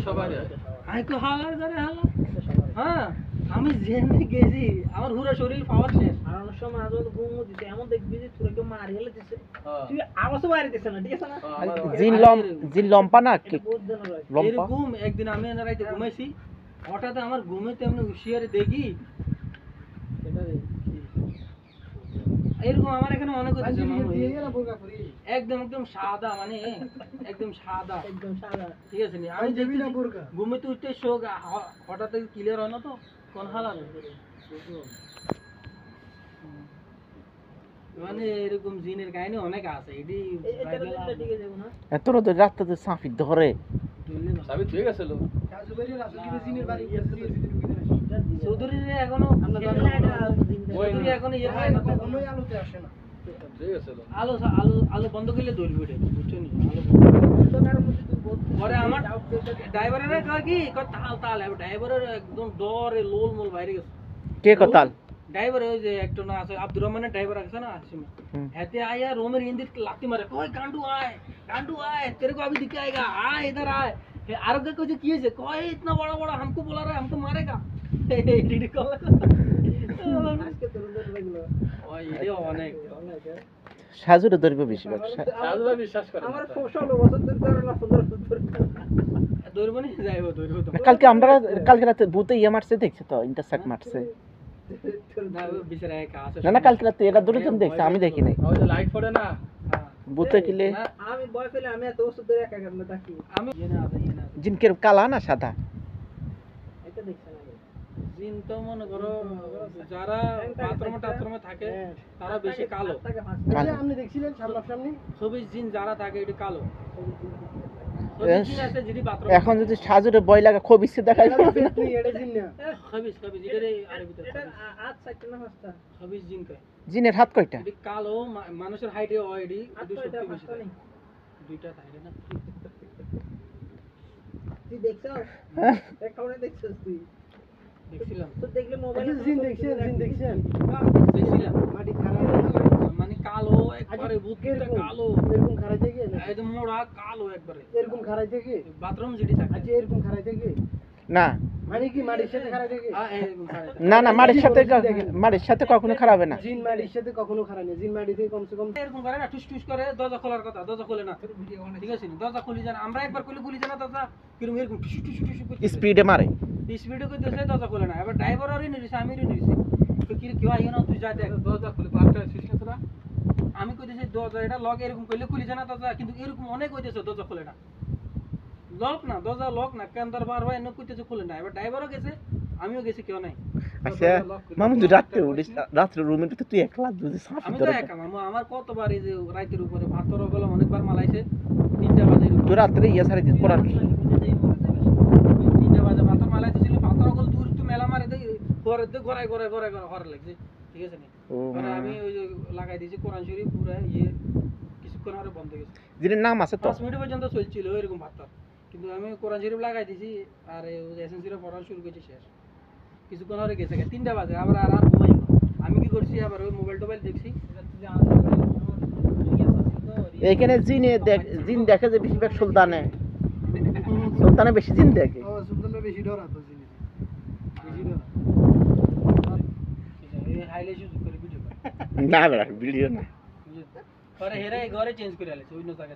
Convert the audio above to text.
সবাই আমি তো হালার করে হালা হ্যাঁ আমি জেনে গেছি আমার পুরো শরীর পাওয়ার শেষ আর অনেক সময় আজ ঘুম দিতে এমন দেখবি যে তোর কেউ মারি হেলে দিছে তুই আওয়াজও বাইরে দিছ না ঠিক আছে না জিন লম্পা না কি লম্পা এরকম একদিন আমি এনে রাইতে ঘুমাইছি হঠাৎ আমার ঘুমে তেমনি হুঁশিয়ারি দেখি এরকম আমার এখানে অনেক হচ্ছে একদম একদম সাদা মানে একদম সাদা ঠিক আছে নি আমি দেখি না ঘুমে তো উঠতে শোক হঠাৎ ক্লিয়ার হয় না তো কোন হালাল মানে এরকম জিনের কাহিনী অনেক আছে এটি তোর তো রাস্তাতে সাফি ধরে সাবিত হয়ে গেছিল চৌধুরী এখনো চৌধুরী এখনো ইয়ে হয় না কোনোই আলোতে আসে না ঠিক আছে আলো আলো আলো বন্ধ করলে দৌড়বে এটা বুঝছো নি আলো পরে আমার ড্রাইভারের কয় কি কয় তাল তাল ড্রাইভারের একদম ডরে লোল মোল বাইরে গেছে কে কতাল ড্রাইভার ওই যে একটা না আছে আব্দুর রহমানের ড্রাইভার আছে না আসিমে হেতে आया रोमर हिंदी लाती मारे कोई गांडू आए तेरे को अभी दिख आएगा आ इधर आए आरोग्य को जो किए से कोई इतना बड़ा बड़ा हमको बोला रहा है हमको मारेगा डीडी कॉल আজকে তোর লাগলো ওই এটা অনেক সাজুরে ধরবে বেশি সাজুরা বিশ্বাস করে আমার 16 বছর ধরে করে না 15 ধরবো নি যাইবো ধরবো তো কালকে রাতে ভূতে ইয়ে মারছে দেখছে তো ইন্টারসেক্ট মারছে না না কালকে রাতে এটা দুজন দেখছে আমি দেখি নাই ওই যে লাইট পড়ে না ভূতে কিলে আমি ভয় পেলে আমি এত ওষুধ ধরে একা কেন থাকি আমি জিনকের কালা না সাদা এটা দেখছ না জিন তো মনে করো যারা বাথরুমে থাকে তারা বেশি কালো আপনি দেখছিলেন সামনাসামনি সবই জিন যারা থাকে এটা কালো এখন যদি সাজুরে ভয় লাগা খবিসে দেখাই এটা জিন না খবিস এটারে আরবিতে এটা হাত সাইতে না হস্তা খবিস জিন কয় জিনের হাত কয়টা এটা কালো মানুষের হাইটে অলরেডি এটা শক্তি বেশি দুইটা থাকে না তুই দেখছস একাউন্টে দেখছস তুই দেখছিলাম তো দেখলে মোবাইলে জিন দেখছেন দেখছিলাম মাটি খারাপ মানে কালো একবারে বুকেটা কালো এরকম খারাপ থেকে একদম মোড়া কালো একবারে এরকম খারাপ থেকে বাথরুম যেটি থাকে আচ্ছা এরকম খারাপ থেকে না মানে কি মাটির সাথে খারাপ থেকে না না মাটির সাথে কখনো খারাপ হবে না জিন মাটির সাথে কখনো খারাপ না জিন মাটি থেকে কমসে কম এরকম করে না টুস টুস করে দরজা খোলার কথা দরজা খোলে না ঠিক আছে দরজা খুলি জানা আমরা একবার কইলে গুলি জানা দরজা কিরকম এরকম টুস টুস টুস করে স্পিডে মারে স্পিডে কইতেছে দরজা খোলে না এবার ড্রাইভার আরই নিছে আমি নিছি তো কি কেউ আইও না তুই যা দেখ দরজা খুলে বারটা সিস্টেম তোরা আমি কইতেছি দরজা এটা লক এরকম কইলে খুলি জানা দরজা কিন্তু এরকম অনেক কইতেছে দরজা খোলে না লক না দরজা লক না কেন্দার বারবার এনে কইতেছে খুলে না এবার ড্রাইভারও গেছে আমিও গেছি কেউ নাই আচ্ছা মামু রাতে রুমের ভিতরে তুই একলা যদি সাফ আমি তো একা মামু আমার কতবার এই যে রাতের উপরে ভাতর গলা অনেকবার মালাইছে 3টা বাজে তুই রাতে ইয়া সারি দিস কোরআন 3টা বাজে ভাতর মালাইতে ছিল ভাতর গল দূর তো মেলা মারে দেই পরে তো গড়াই হরে লাগছে ঠিক আছে নি মানে আমি ওই যে লাগাই দিয়েছি কোরআন শরীফ পুরো ইয়ে কিছুক্ষণ আরে বন্ধ হয়ে গেছে জিনের নাম আছে তো 5 মিনিট পর্যন্ত চলছিল এরকম ভাতর কিন্তু আমি কোরআন শরীফ লাগাই দিয়েছি আর এই এসেন্সিরে পড়া শুরু করেছি শেষ কিছুক্ষণ হরে গেছে 3টা বাজে আবার আর ঘুমাই আমি কি করছি আবার ওই মোবাইল দেখছি এখানে জিন দেখে যে বেশিরভাগ সুলতানে বেশি জিন দেখে সুলতানে বেশি ডর আছে জিন বেশি ডর হাইলাইট ইউজ করে ভিডিও না ভিডিও না পরে হেরা ঘরে চেঞ্জ করে আলে ওই জায়গা